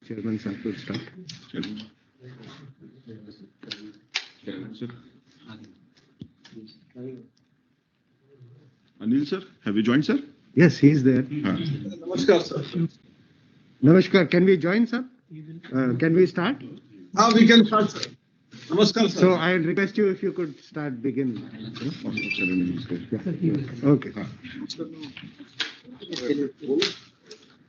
Chairman sir will start. Chairman sir. Anil sir, have you joined, sir? Yes, he is there. Namaskar, sir. Namaskar. Can we join, sir? Can we start? We can start, sir. Namaskar, sir. So I request you if you could begin. Yeah. Okay.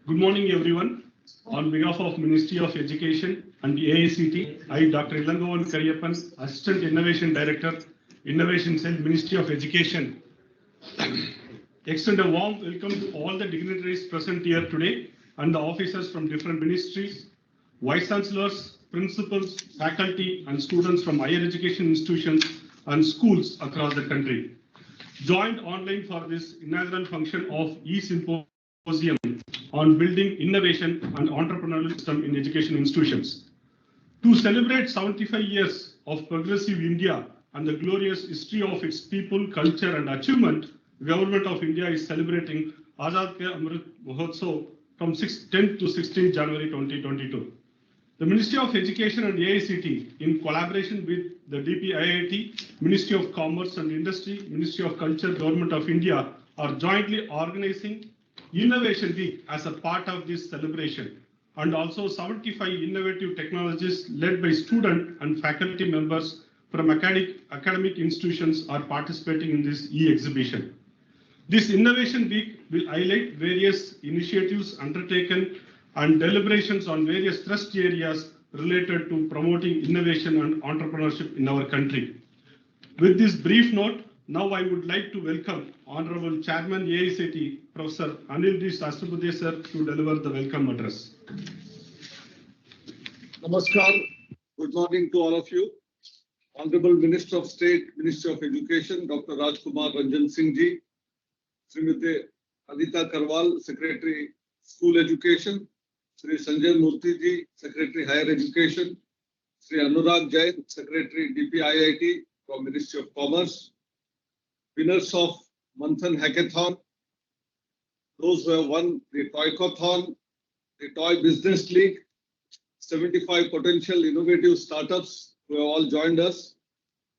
Good morning, everyone. On behalf of Ministry of Education and the AICTE, I, Dr. Ilangovan Kariyappan, Assistant Innovation Director, Innovation Cell, Ministry of Education, extend a warm welcome to all the dignitaries present here today and the officers from different ministries, vice chancellors, principals, faculty, and students from higher education institutions and schools across the country. Joined online for this inaugural function of Symposium on building innovation and entrepreneurial system in education institutions. To celebrate 75 years of progressive India and the glorious history of its people, culture, and achievement, the Government of India is celebrating Azadi Ka Amrit Mahotsav from 10th to 16th January 2022. The Ministry of Education and AICTE, in collaboration with the DPIIT, Ministry of Commerce and Industry, Ministry of Culture, Government of India, are jointly organizing Innovation Week as a part of this celebration, and also 75 innovative technologies led by student and faculty members from academic institutions are participating in this e-exhibition. This Innovation Week will highlight various initiatives undertaken and deliberations on various thrust areas related to promoting innovation and entrepreneurship in our country. With this brief note, now I would like to welcome Honorable Chairman AICTE, Professor Anil D. Sastapathy sir, to deliver the welcome address. Namaskar. Good morning to all of you. Honorable Minister of State, Ministry of Education, Dr. Rajkumar Ranjan Singh ji, Srimati Adita Karwal, Secretary, School Education, Sri Sanjay Murthy ji, Secretary, Higher Education, Sri Anurag Jain, Secretary, DPIIT from Ministry of Commerce, winners of Manthan Hackathon, those who have won the Toycothon, the Toy Business League, 75 potential innovative startups who have all joined us,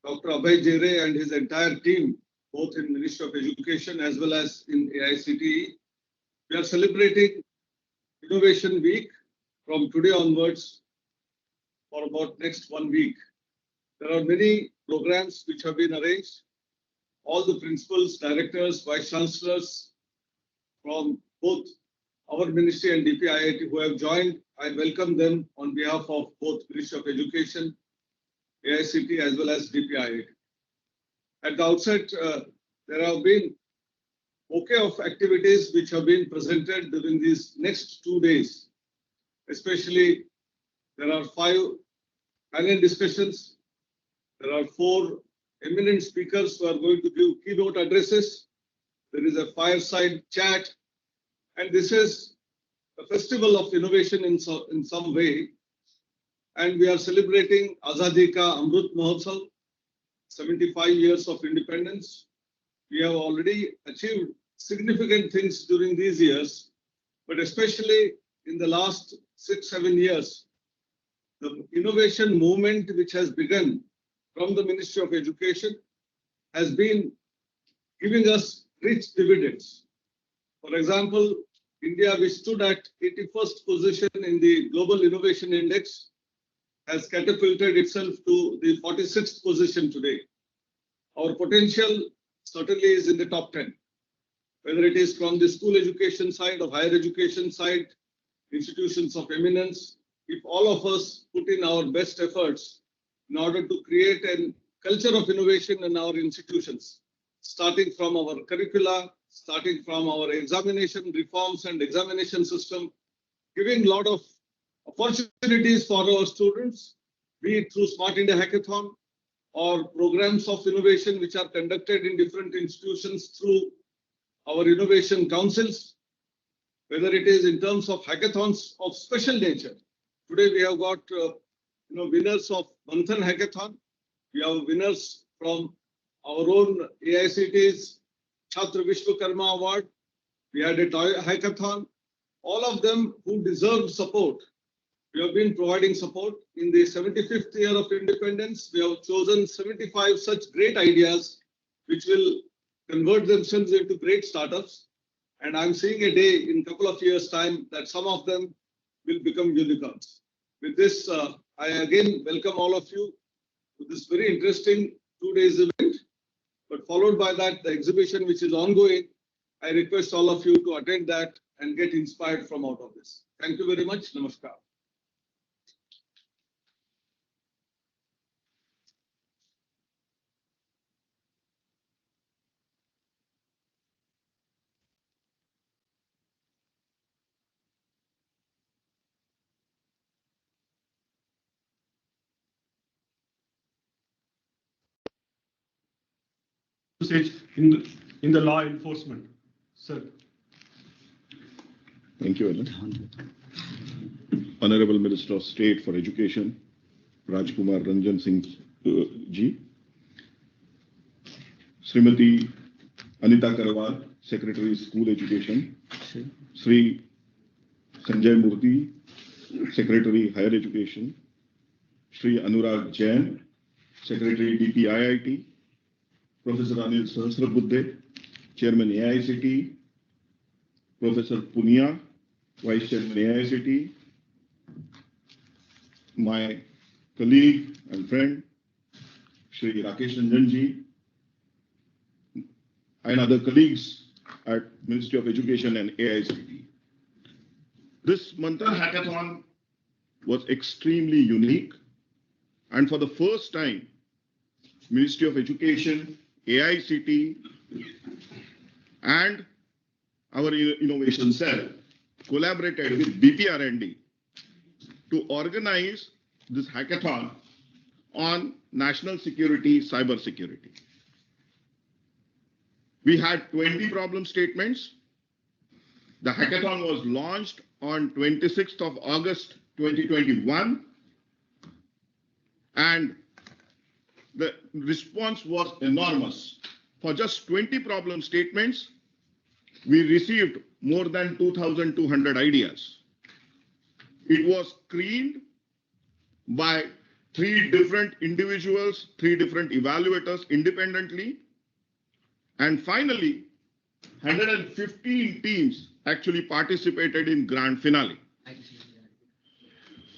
Dr. Abhay Jere and his entire team, both in Ministry of Education as well as in AICTE. We are celebrating Innovation Week from today onwards for about next 1 week. There are many programs which have been arranged. All the principals, directors, vice chancellors from both our ministry and DPIIT who have joined, I welcome them on behalf of both Ministry of Education, AICTE as well as DPIIT. At the outset, there have been bouquet of activities which have been presented during these next 2 days. Especially, there are 5 panel discussions. There are 4 eminent speakers who are going to give keynote addresses. There is a fireside chat. And this is a festival of innovation in some way. And we are celebrating Azadi Ka Amrit Mahotsav, 75 years of independence. We have already achieved significant things during these years, but especially in the last 6-7 years, the innovation movement which has begun from the Ministry of Education has been giving us rich dividends. For example, India, which stood at 81st position in the Global Innovation Index, has catapulted itself to the 46th position today. Our potential certainly is in the top 10, whether it is from the school education side or higher education side, institutions of eminence. If all of us put in our best efforts in order to create a culture of innovation in our institutions, starting from our curricula, starting from our examination reforms and examination system, giving a lot of opportunities for our students, be it through Smart India Hackathon or programs of innovation which are conducted in different institutions through our innovation councils, whether it is in terms of hackathons of special nature. Today we have got winners of Manthan Hackathon. We have winners from our own AICTE's Chhatra Vishwakarma Award. We had a toy hackathon. All of them who deserve support We have been providing support. In the 75th year of independence, we have chosen 75 such great ideas which will convert themselves into great startups. And I'm seeing a day in a couple of years' time that some of them will become unicorns. With this, I again welcome all of you to this very interesting 2 days event. But followed by that, the exhibition which is ongoing, I request all of you to attend that and get inspired from out of this. Thank you very much. Namaskar. Usage in the law enforcement. Sir. Thank you, Alan. Honorable Minister of State for Education, Rajkumar Ranjan Singh Ji. Srimati Anita Karwal, Secretary School Education. Sri Sanjay Murthy, Secretary Higher Education. Sri Anurag Jain, Secretary DPIIT. Professor Anil Sahasrabuddhe, Chairman AICTE. Professor Punia, Vice Chairman AICTE. My colleague and friend, Shri Rakesh Ranjan Ji, and other colleagues at Ministry of Education and AICTE. This Mantra Hackathon was extremely unique, and for the first time, Ministry of Education, AICTE, and our innovation cell collaborated with BPRND to organize this hackathon on national security, cyber security. We had 20 problem statements. The hackathon was launched on 26th of August 2021, and the response was enormous. For just 20 problem statements, we received more than 2,200 ideas. It was screened by 3 different individuals, 3 different evaluators independently, and finally, 115 teams actually participated in grand finale.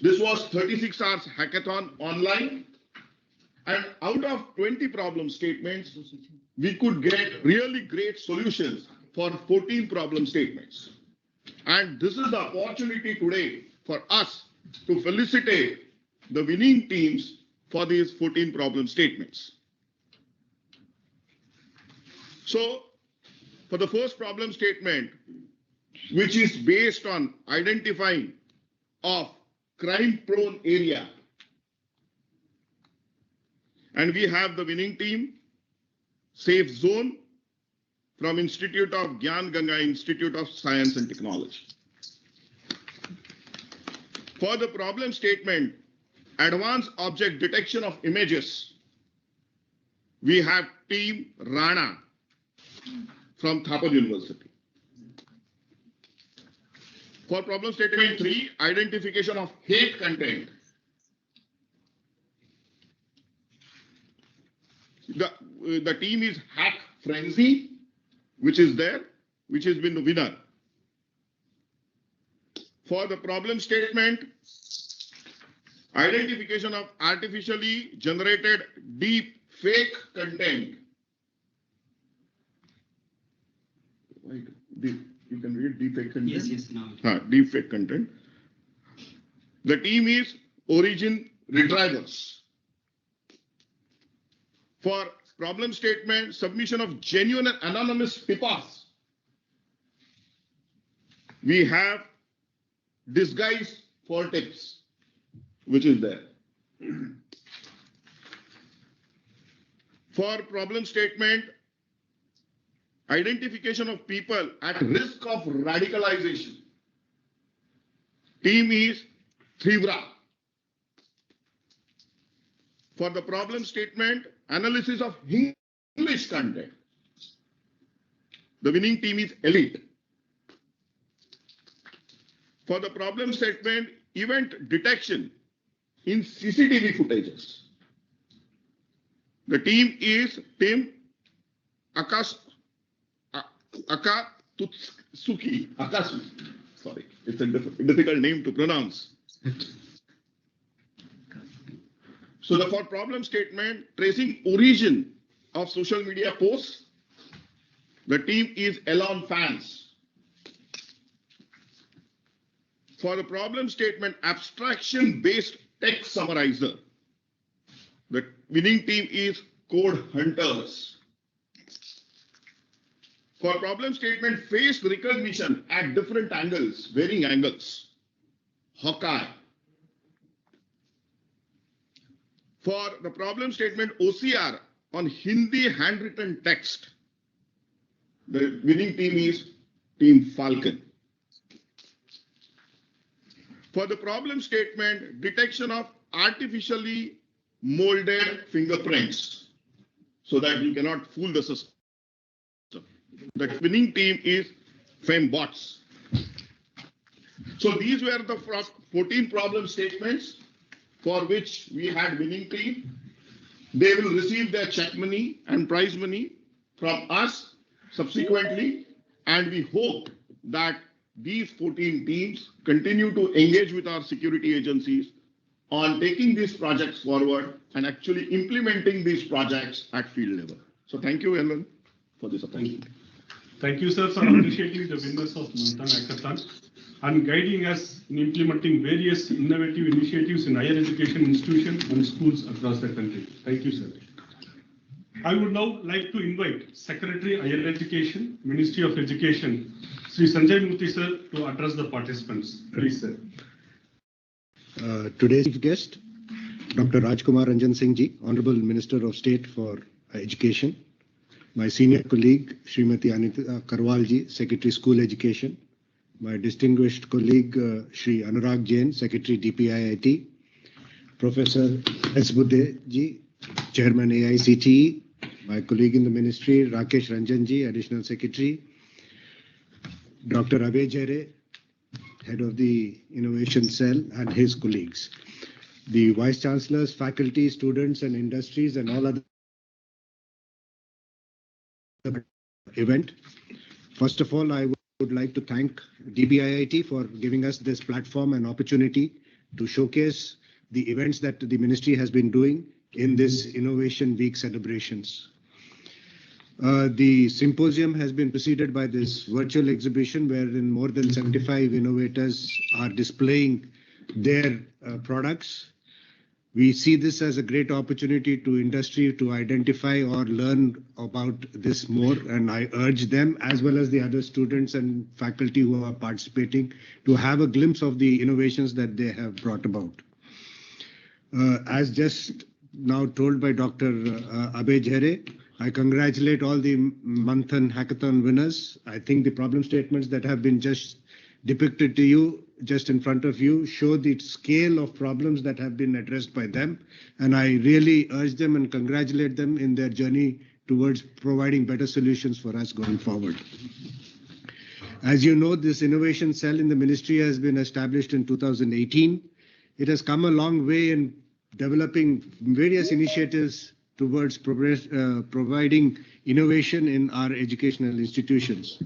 This was 36 hours hackathon online, and out of 20 problem statements, we could get really great solutions for 14 problem statements. And this is the opportunity today for us to felicitate the winning teams for these 14 problem statements. So, for the first problem statement, which is based on identifying of crime-prone area, and we have the winning team, Safe Zone, from Institute of Gyan Ganga Institute of Science and Technology. For the problem statement, advanced object detection of images, we have team Rana from Thapar University. For problem statement 3, identification of hate content, the team is Hack Frenzy, which is there, which has been the winner. For the problem statement, identification of artificially generated deep fake content. You can read deep fake content? Yes, now. Deep fake content. The team is Origin Retrievers. For problem statement, submission of genuine and anonymous PIPAs, we have Disguise for Tips, which is there. For problem statement, identification of people at risk of radicalization, team is Thivra. For the problem statement, analysis of English content, the winning team is Elite. For the problem statement, event detection in CCTV footages. The team is Team Akatsuki. Sorry, it's a difficult name to pronounce. So for problem statement, tracing origin of social media posts, the team is Elon Fans. For the problem statement, abstraction-based text summarizer, the winning team is Code Hunters. For problem statement, face recognition at different angles, varying angles, Hawkeye. For the problem statement, OCR on Hindi handwritten text, the winning team is Team Falcon. For the problem statement, detection of artificially molded fingerprints so that you cannot fool the system, the winning team is Fembots. So these were the 14 problem statements for which we had winning team. They will receive their check money and prize money from us subsequently, and we hope that these 14 teams continue to engage with our security agencies on taking these projects forward and actually implementing these projects at field level. So thank you, Ellen, for this opportunity. Thank you, sir, for appreciating the winners of Manthan Hackathon and guiding us in implementing various innovative initiatives in higher education institutions and schools across the country. Thank you, sir. I would now like to invite Secretary Higher Education, Ministry of Education, Sri Sanjay Murthy sir, to address the participants. Please, sir. Today's guest, Dr. Rajkumar Ranjan Singh Ji, Honorable Minister of State for Education. My senior colleague, Srimati Anita Karwal Ji, Secretary School Education. My distinguished colleague, Shri Anurag Jain, Secretary DPIIT. Professor S. Budhe Ji, Chairman AICTE. My colleague in the ministry, Rakesh Ranjan Ji, Additional Secretary. Dr. Abhay Jere, Head of the Innovation Cell, and his colleagues. The Vice Chancellors, faculty, students, and industries, and all other event. First of all, I would like to thank DPIIT for giving us this platform and opportunity to showcase the events that the ministry has been doing in this Innovation Week celebrations. The symposium has been preceded by this virtual exhibition wherein more than 75 innovators are displaying their products. We see this as a great opportunity to industry to identify or learn about this more, and I urge them as well as the other students and faculty who are participating to have a glimpse of the innovations that they have brought about. As just now told by Dr. Abhay Jere, I congratulate all the Manthan Hackathon winners. I think the problem statements that have been just depicted to you, just in front of you, show the scale of problems that have been addressed by them. And I really urge them and congratulate them in their journey towards providing better solutions for us going forward. As you know, this innovation cell in the ministry has been established in 2018. It has come a long way in developing various initiatives towards providing innovation in our educational institutions.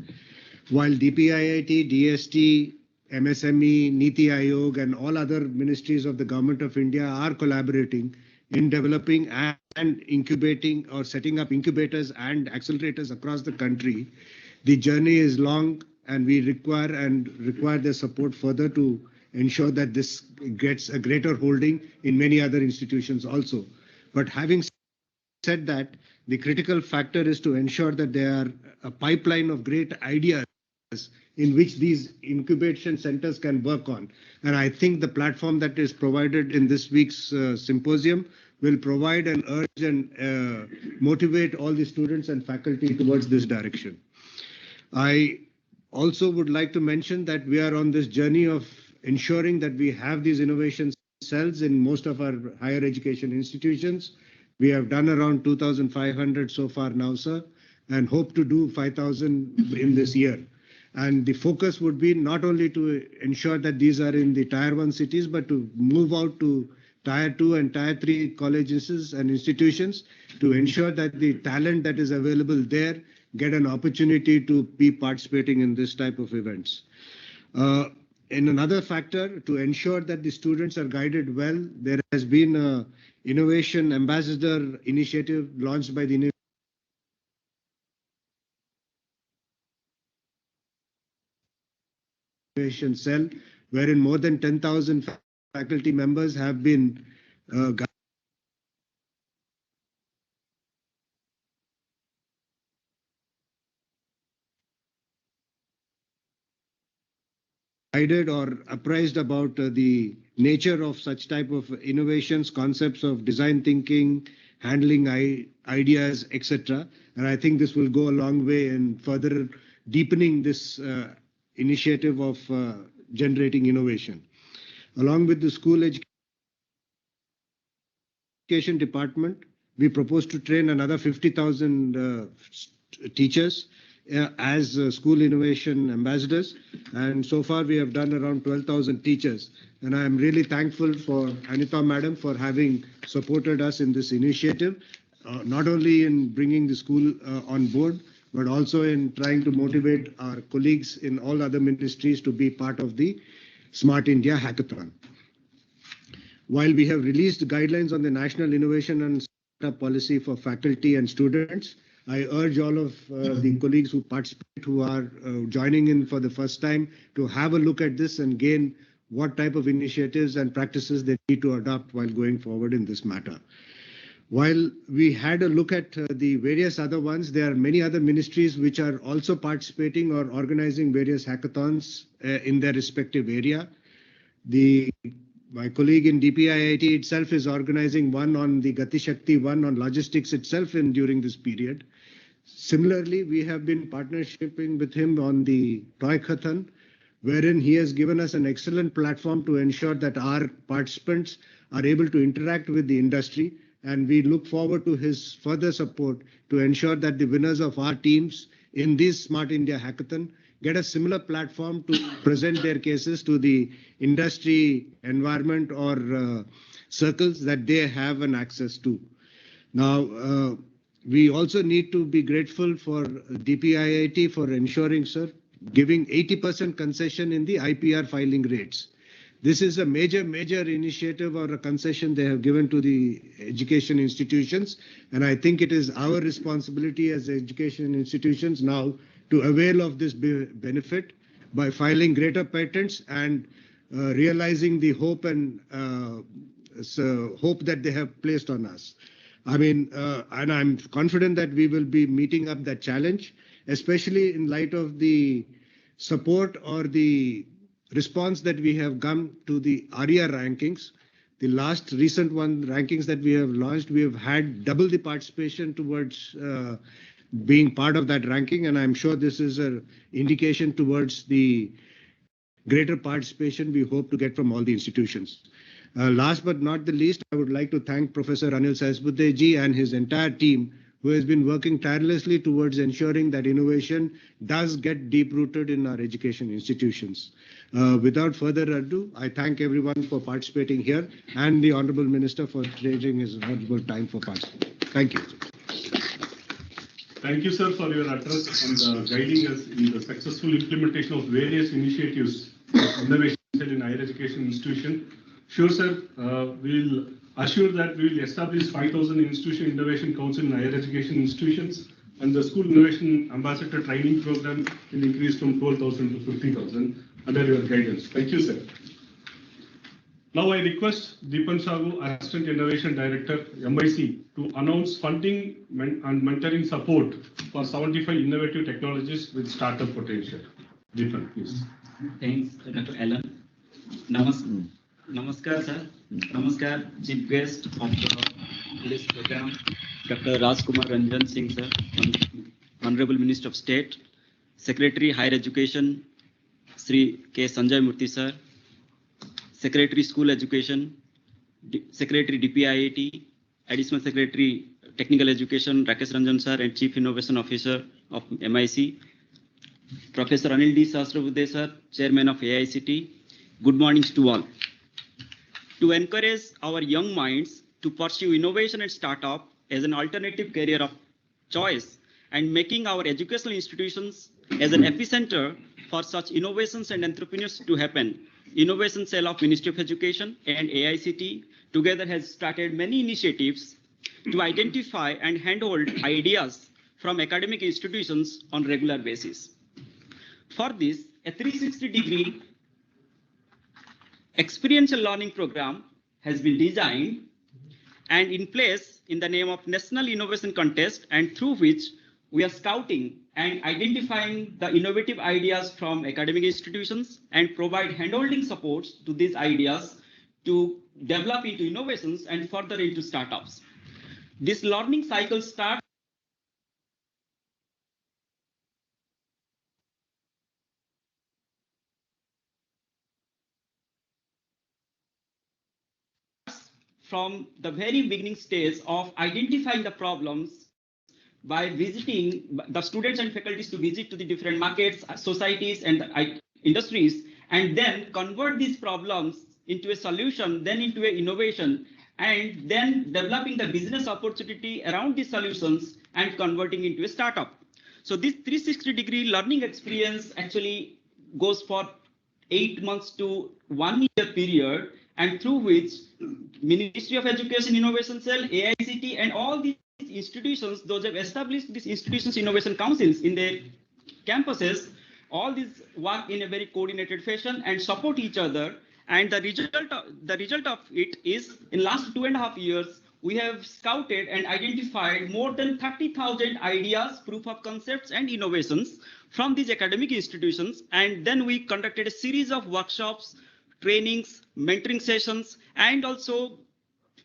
While DPIIT, DST, MSME, Niti Aayog, and all other ministries of the Government of India are collaborating in developing and incubating or setting up incubators and accelerators across the country, the journey is long, and we require their support further to ensure that this gets a greater holding in many other institutions also. But having said that, the critical factor is to ensure that there are a pipeline of great ideas in which these incubation centers can work on. And I think the platform that is provided in this week's symposium will provide an urge and motivate all the students and faculty towards this direction. I also would like to mention that we are on this journey of ensuring that we have these innovation cells in most of our higher education institutions. We have done around 2,500 so far now, sir, and hope to do 5,000 in this year. And the focus would be not only to ensure that these are in the Tier 1 cities, but to move out to Tier 2 and Tier 3 colleges and institutions to ensure that the talent that is available there get an opportunity to be participating in this type of events. In another factor, to ensure that the students are guided well, there has been an innovation ambassador initiative launched by the Innovation Cell, wherein more than 10,000 faculty members have been guided or apprised about the nature of such type of innovations, concepts of design thinking, handling ideas, etc. And I think this will go a long way in further deepening this initiative of generating innovation. Along with the school education department, we propose to train another 50,000 teachers as school innovation ambassadors, and so far we have done around 12,000 teachers, and I am really thankful for Anita madam for having supported us in this initiative, not only in bringing the school on board, but also in trying to motivate our colleagues in all other ministries to be part of the Smart India Hackathon. While we have released guidelines on the National Innovation and Startup Policy for faculty and students, I urge all of the colleagues who participate, who are joining in for the first time, to have a look at this and gain what type of initiatives and practices they need to adopt while going forward in this matter. While we had a look at the various other ones, there are many other ministries which are also participating or organizing various hackathons in their respective area. My colleague in DPIIT itself is organizing one on the Gati Shakti, one on logistics itself during this period. Similarly, we have been partnershiping with him on the Toykathon, wherein he has given us an excellent platform to ensure that our participants are able to interact with the industry, and we look forward to his further support to ensure that the winners of our teams in this Smart India Hackathon get a similar platform to present their cases to the industry environment or circles that they have an access to. Now, we also need to be grateful for DPIIT for ensuring, sir, giving 80% concession in the IPR filing rates. This is a major initiative or a concession they have given to the education institutions. And I think it is our responsibility as education institutions now to avail of this benefit by filing greater patents and realizing the hope and hope that they have placed on us. I mean, and I'm confident that we will be meeting up that challenge, especially in light of the support or the response that we have come to the ARIA rankings. The last recent rankings that we have launched, we have had double the participation towards being part of that ranking, and I'm sure this is an indication towards the greater participation we hope to get from all the institutions. Last but not the least, I would like to thank Professor Anil Sahasbuddhe ji and his entire team, who has been working tirelessly towards ensuring that innovation does get deep-rooted in our education institutions. Without further ado, I thank everyone for participating here and the Honorable Minister for taking his valuable time for participating. Thank you. Thank you, sir, for your address and guiding us in the successful implementation of various initiatives of innovation in higher education institution. Sure, sir, we will assure that we will establish 5,000 institution innovation council in higher education institutions, and the school innovation ambassador training program will increase from 12,000 to 50,000 under your guidance. Thank you, sir. Now I request Deepan Sagu, Assistant Innovation Director, MIC, to announce funding and mentoring support for 75 innovative technologies with startup potential. Deepan, please. Thanks, Dr. Alan. Namaskar, sir. Namaskar, Chief Guest of this program, Dr. Rajkumar Ranjan Singh, sir, Honorable Minister of State, Secretary Higher Education, Sri K. Sanjay Murthy, sir, Secretary School Education, Secretary DPIIT, Additional Secretary Technical Education, Rakesh Ranjan, sir, and Chief Innovation Officer of MIC, Professor Anil D. Sahasrabudhe sir, Chairman of AICTE. Good morning to all. To encourage our young minds to pursue innovation and startup as an alternative career of choice and making our educational institutions as an epicenter for such innovations and entrepreneurs to happen, Innovation Cell of Ministry of Education and AICTE together has started many initiatives to identify and handhold ideas from academic institutions on regular basis. For this, a 360-degree experiential learning program has been designed and in place in the name of National Innovation Contest, and through which we are scouting and identifying the innovative ideas from academic institutions and provide handholding supports to these ideas to develop into innovations and further into startups. This learning cycle starts from the very beginning stage of identifying the problems by visiting the students and faculties to visit to the different markets, societies, and industries, and then convert these problems into a solution, then into an innovation, and then developing the business opportunity around these solutions and converting into a startup. So this 360-degree learning experience actually goes for 8 months to 1 year period, and through which Ministry of Education Innovation Cell, AICTE, and all these institutions, those have established these institutions innovation councils in their campuses, all these work in a very coordinated fashion and support each other. And the result of it is, in last 2.5 years, we have scouted and identified more than 30,000 ideas, proof of concepts, and innovations from these academic institutions. And then we conducted a series of workshops, trainings, mentoring sessions, and also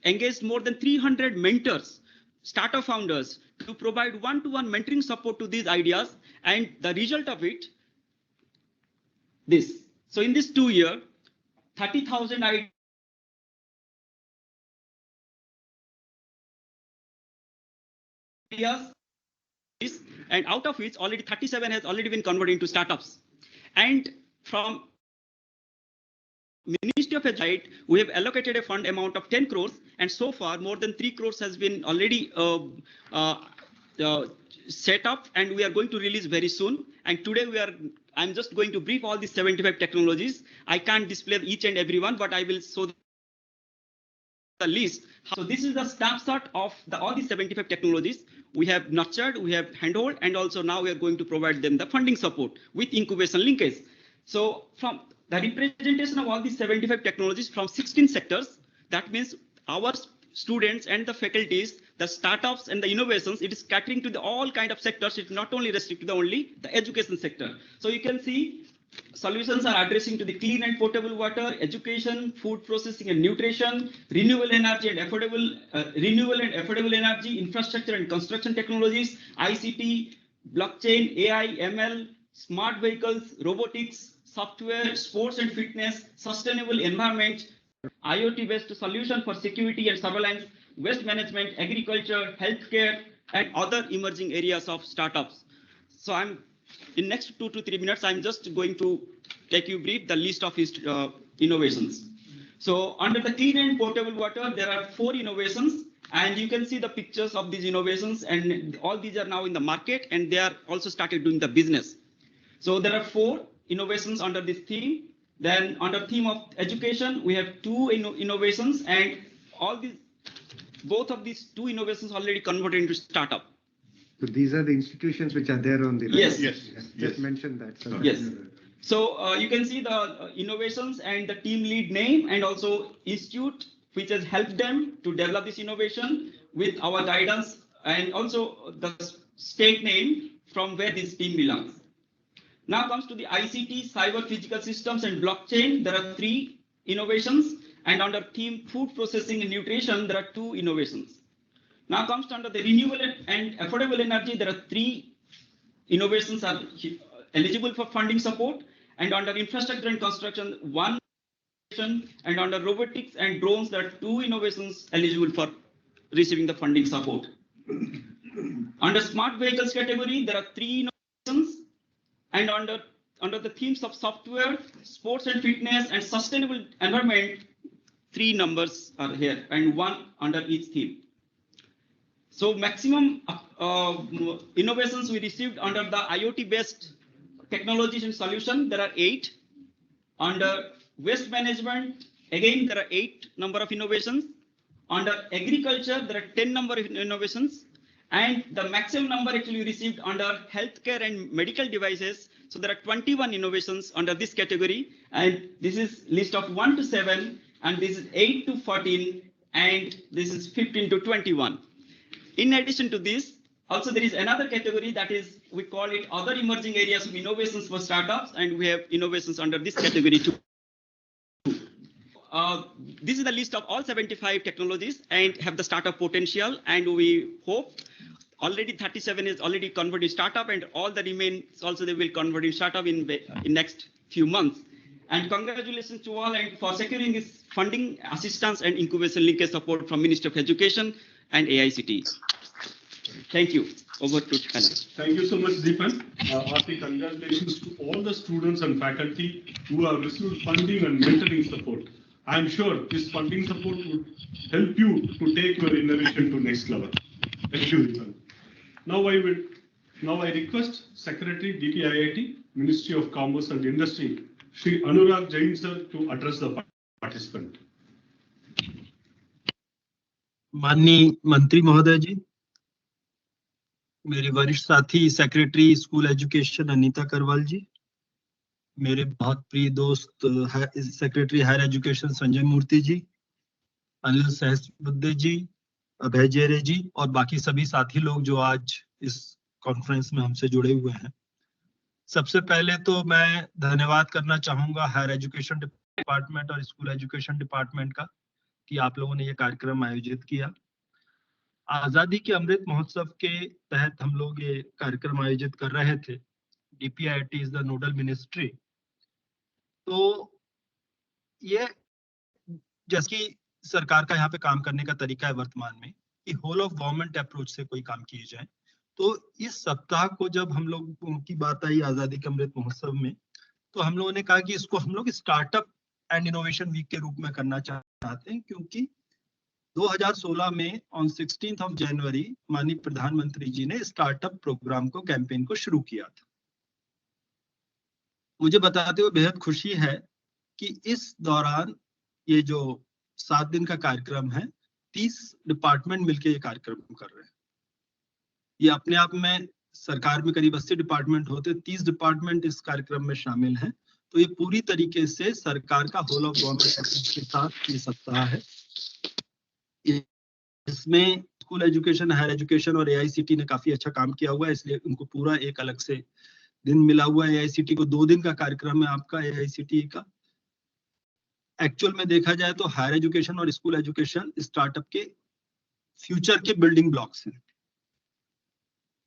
engaged more than 300 mentors, startup founders, to provide one-to-one mentoring support to these ideas. And the result of it, this. So in this 2 year, 30,000 ideas, and out of which already 37 has already been converted into startups. And from Ministry of Education, we have allocated a fund amount of 10 crores, and so far more than 3 crores has been already set up, and we are going to release very soon. And today I'm just going to brief all these 75 technologies. I can't display each and every one, but I will show the list. So this is the snapshot of all these 75 technologies we have nurtured, we have handhold, and also now we are going to provide them the funding support with incubation linkage. So from the representation of all these 75 technologies from 16 sectors, that means our students and the faculties, the startups and the innovations, it is catering to the all kind of sectors. It's not only restricted to the education sector. So you can see solutions are addressing to the clean and potable water, education, food processing and nutrition, renewable energy and affordable energy, infrastructure and construction technologies, ICT, blockchain, AI, ML, smart vehicles, robotics, software, sports and fitness, sustainable environment, IoT-based solution for security and surveillance, waste management, agriculture, healthcare, and other emerging areas of startups. So in next 2 to 3 minutes, I'm just going to take you brief the list of innovations. So under the clean and potable water, there are 4 innovations, and you can see the pictures of these innovations, and all these are now in the market, and they are also started doing the business. So there are 4 innovations under this theme. Then under theme of education, we have 2 innovations, and both of these 2 innovations already converted into startup. So these are the institutions which are there on the list. Yes. Just Just mention that. So Yes. So you can see the innovations and the team lead name, and also institute which has helped them to develop this innovation with our guidance, and also the state name from where this team belongs. Now comes to the ICT, cyber physical systems and blockchain. There are 3 innovations, and under theme food processing and nutrition, there are 2 innovations. Now comes to under the renewable and affordable energy, there are 3 innovations are eligible for funding support, and under infrastructure and construction, 1 innovation, and under robotics and drones, there are 2 innovations eligible for receiving the funding support. Under smart vehicles category, there are 3 innovations, And under the themes of software, sports and fitness, and sustainable environment, 3 numbers are here and 1 under each theme. So maximum innovations we received under the IoT-based technologies and solution, there are 8. Under waste management, again, there are 8 number of innovations. Under agriculture, there are 10 number of innovations. And the maximum number actually received under healthcare and medical devices. So there are 21 innovations under this category. And this is list of 1 to 7, and this is 8 to 14, and this is 15 to 21. In addition to this, also there is another category that is, we call it other emerging areas of innovations for startups, and we have innovations under this category too. This is the list of all 75 technologies and have the startup potential, and we hope already 37 is already converted startup, and all the remains also they will convert in startup in next few months. And congratulations to all and for securing this funding, assistance, and incubation linkage support from Ministry of Education and AICTE. Thank you. Over to Hannah. Thank you so much, Deepan. Hearty congratulations to all the students and faculty who have received funding and mentoring support. I am sure this funding support would help you to take your innovation to next level. Thank you, Deepan. Now I request Secretary DPIIT, Ministry of Commerce and Industry, Shri Anurag Jain sir, to address the participant. माननीय मंत्री महोदय जी, मेरे वरिष्ठ साथी secretary school education Anita Karwal ji, मेरे बहुत प्रिय दोस्त secretary higher education Sanjay Murthy ji, Anil Sahasrabudhe ji, Abhay Jere ji और बाकी सभी साथी लोग जो आज इस कॉन्फ्रेंस में हमसे जुड़े हुए हैं। सबसे पहले तो मैं धन्यवाद करना चाहूंगा हायर एजुकेशन डिपार्टमेंट और स्कूल एजुकेशन डिपार्टमेंट का कि आप लोगों ने ये कार्यक्रम आयोजित किया। आजादी के अमृत महोत्सव के तहत हम लोग ये कार्यक्रम आयोजित कर रहे थे। DPIIT is the nodal ministry. तो ये जैसे सरकार का यहाँ पे काम करने का तरीका है वर्तमान में कि होल ऑफ गवर्नमेंट अप्रोच से कोई काम किए जाए। तो इस सप्ताह को जब हम लोग की बात आई आजादी के अमृत महोत्सव में, तो हम लोगों ने कहा कि इसको हम लोग स्टार्टअप एंड इनोवेशन वीक के रूप में करना चाहते हैं, क्योंकि 2016 में ऑन 16th of January माननीय प्रधानमंत्री जी ने स्टार्टअप प्रोग्राम को कैंपेन को शुरू किया था। मुझे बताते हुए बेहद खुशी है कि इस दौरान ये जो 7 दिन का कार्यक्रम है, 30 डिपार्टमेंट मिलकर ये कार्यक्रम कर रहे हैं। ये अपने आप में सरकार में करीब 80 डिपार्टमेंट होते, 30 डिपार्टमेंट इस कार्यक्रम में शामिल हैं। तो ये पूरी तरीके से सरकार का होल ऑफ गवर्नमेंट के साथ ये सप्ताह है। इसमें स्कूल एजुकेशन, हायर एजुकेशन और AICTE ने काफी अच्छा काम किया हुआ है, इसलिए उनको पूरा एक अलग से दिन मिला हुआ है। AICTE को 2 दिन का कार्यक्रम है आपका AICTE का। एक्चुअल में देखा जाए तो हायर एजुकेशन और स्कूल एजुकेशन स्टार्टअप के फ्यूचर के बिल्डिंग ब्लॉक्स हैं।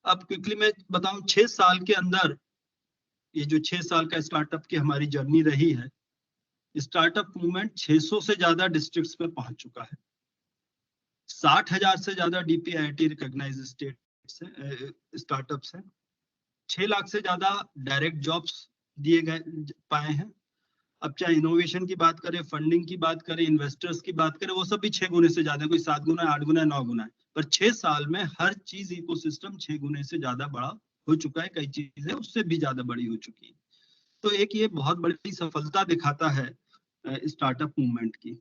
अब क्विकली मैं बताऊं, 6 साल के अंदर ये जो 6 साल का स्टार्टअप की हमारी जर्नी रही है, स्टार्टअप मूवमेंट 600 से ज्यादा डिस्ट्रिक्ट्स में पहुंच चुका है। 60,000 से ज्यादा DPIIT रिकॉग्नाइज्ड स्टेट्स स्टार्टअप्स हैं। 6 लाख से ज्यादा डायरेक्ट जॉब्स दिए गए पाए हैं। अब चाहे इनोवेशन की बात करें, फंडिंग की बात करें, इन्वेस्टर्स की बात करें, वो सब भी 6 गुने से ज्यादा, कोई 7 गुना, 8 गुना, 9 गुना है। पर 6 साल में हर चीज इकोसिस्टम 6 गुने से ज्यादा बड़ा हो चुका है। कई चीजें उससे भी ज्यादा बड़ी हो चुकी है। तो एक ये बहुत बड़ी सफलता दिखाता है स्टार्टअप मूवमेंट की।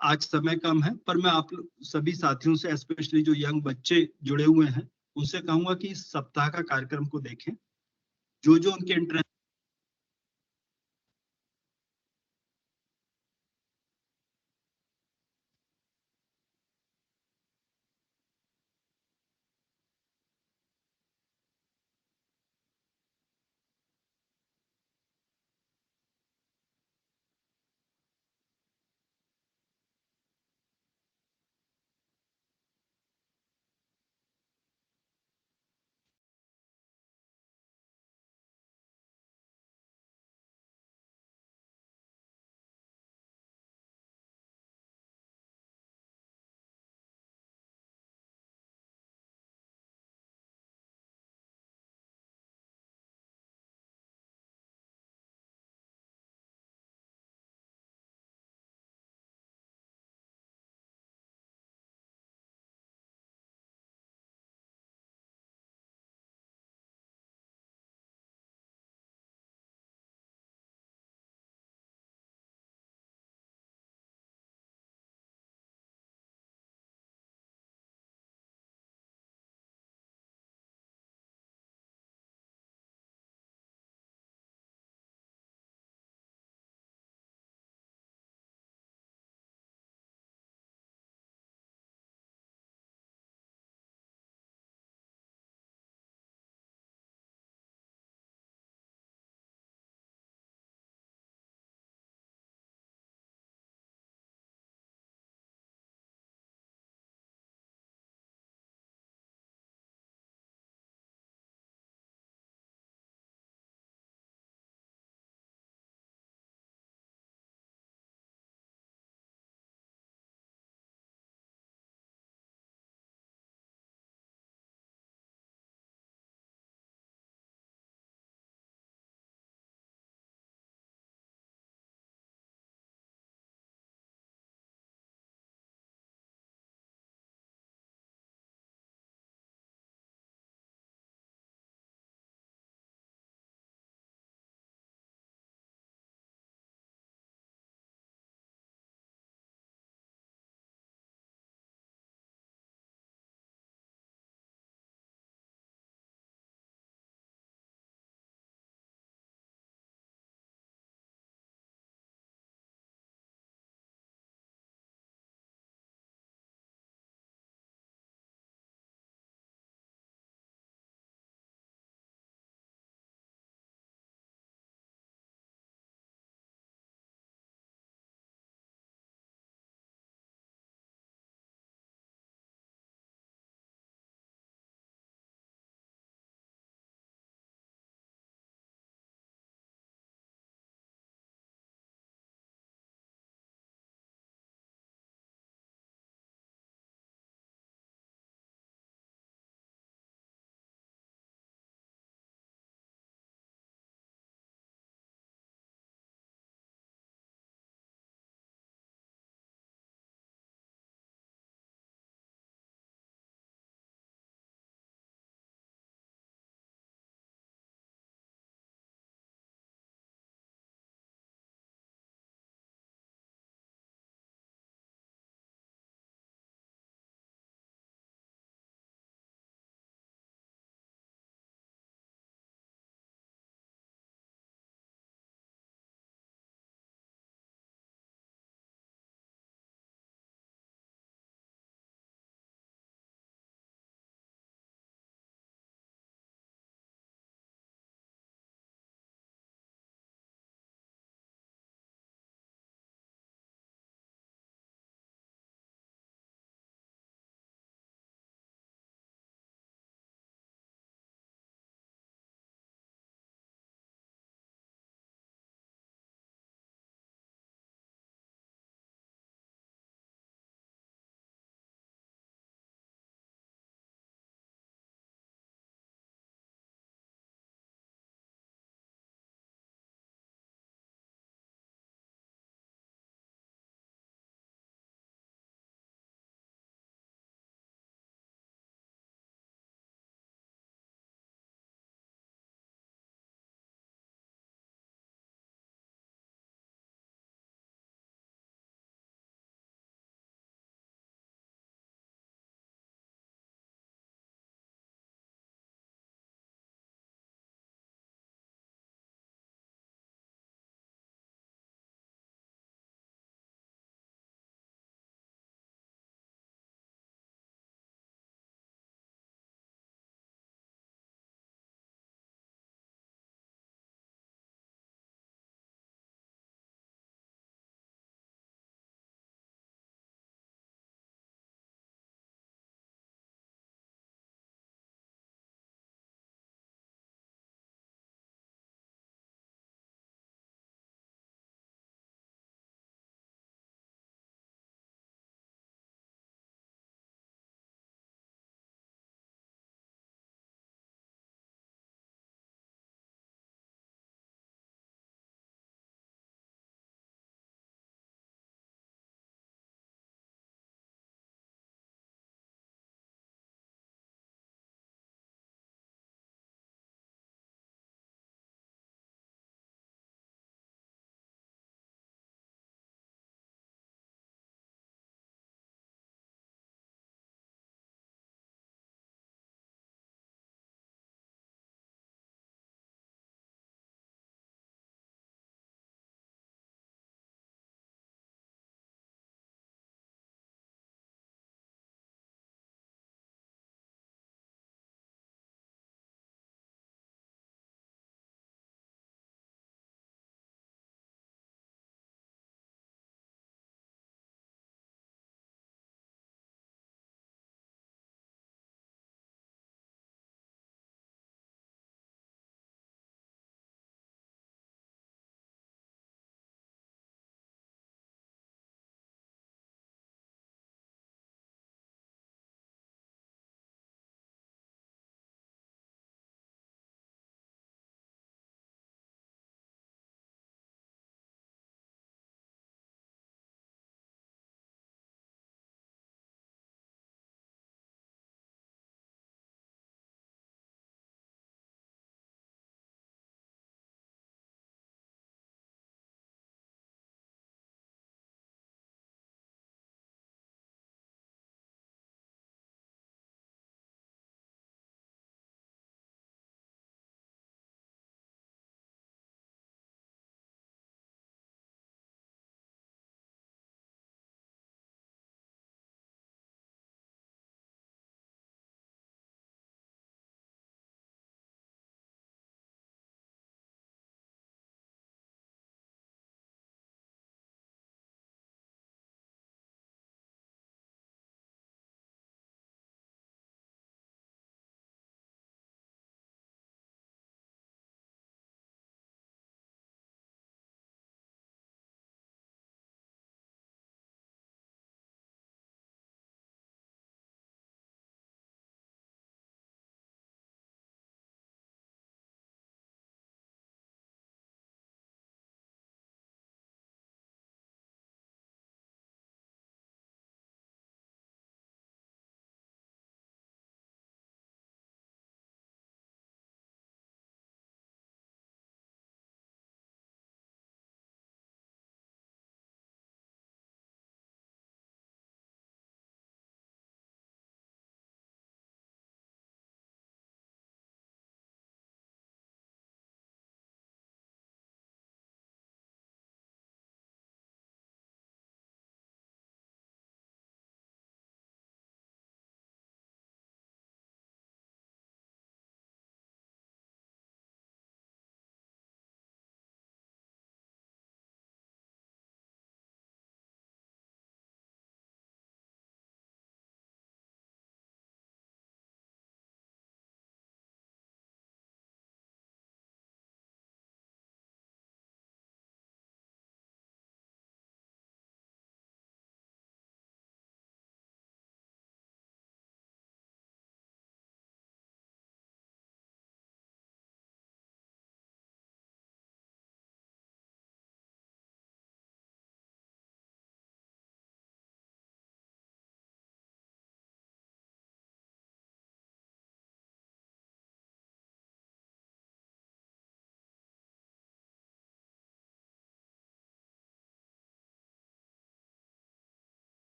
आज समय कम है, पर मैं आप सभी साथियों से, स्पेशली जो यंग बच्चे जुड़े हुए हैं, उनसे कहूंगा कि इस सप्ताह का कार्यक्रम को देखें। जो उनके interest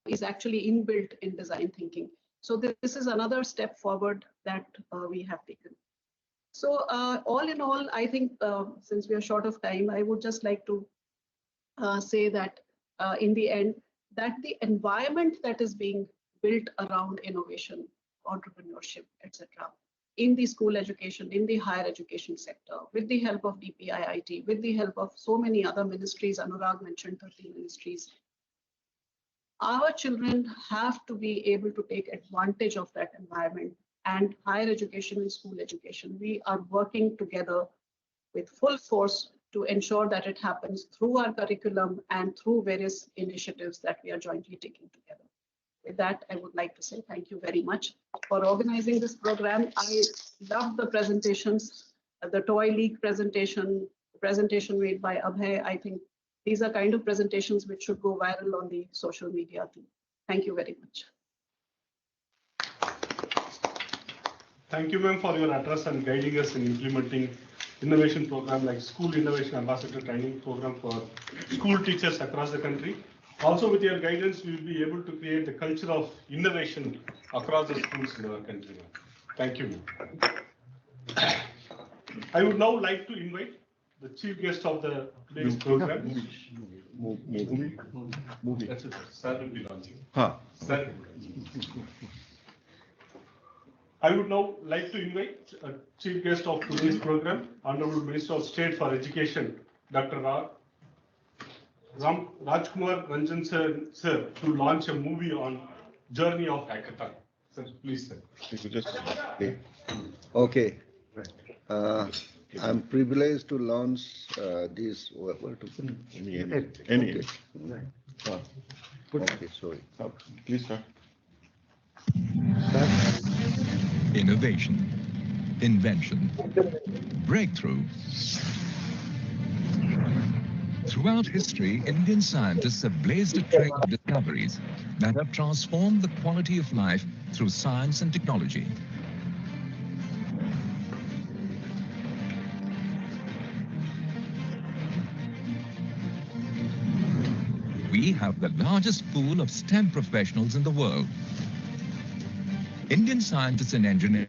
is actually inbuilt in design thinking. So this is another step forward that we have taken. So all in all, I think since we are short of time, I would just like to say that in the end, that the environment that is being built around innovation, entrepreneurship, etc., in the school education, in the higher education sector, with the help of DPIIT, with the help of so many other ministries, Anurag mentioned 30 ministries, our children have to be able to take advantage of that environment. And higher education and school education, we are working together with full force to ensure that it happens through our curriculum and through various initiatives that we are jointly taking together. With that, I would like to say thank you very much for organizing this program. I love the presentations, the Toy League presentation, the presentation made by Abhay. I think these are kind of presentations which should go viral on the social media too. Thank you very much. Thank you, ma'am, for your address and guiding us in implementing innovation program like School Innovation Ambassador Training Program for school teachers across the country. Also, with your guidance, we will be able to create the culture of innovation across the schools in our country. Thank you, ma'am. I would now like to invite the chief guest of the today's program. Movie. That's it. Sir will be launching. Sir. I would now like to invite a chief guest of today's program, Honorable Minister of State for Education, Dr. Rajkumar Ranjan sir, to launch a movie on journey of hackathon. Sir, please, sir. You could just stay. Okay. I'm privileged to launch this. Any. Okay, sorry. Please, sir. Innovation, invention, breakthrough. Throughout history, Indian scientists have blazed a trail of discoveries that have transformed the quality of life through science and technology. We have the largest pool of STEM professionals in the world. Indian scientists and engineers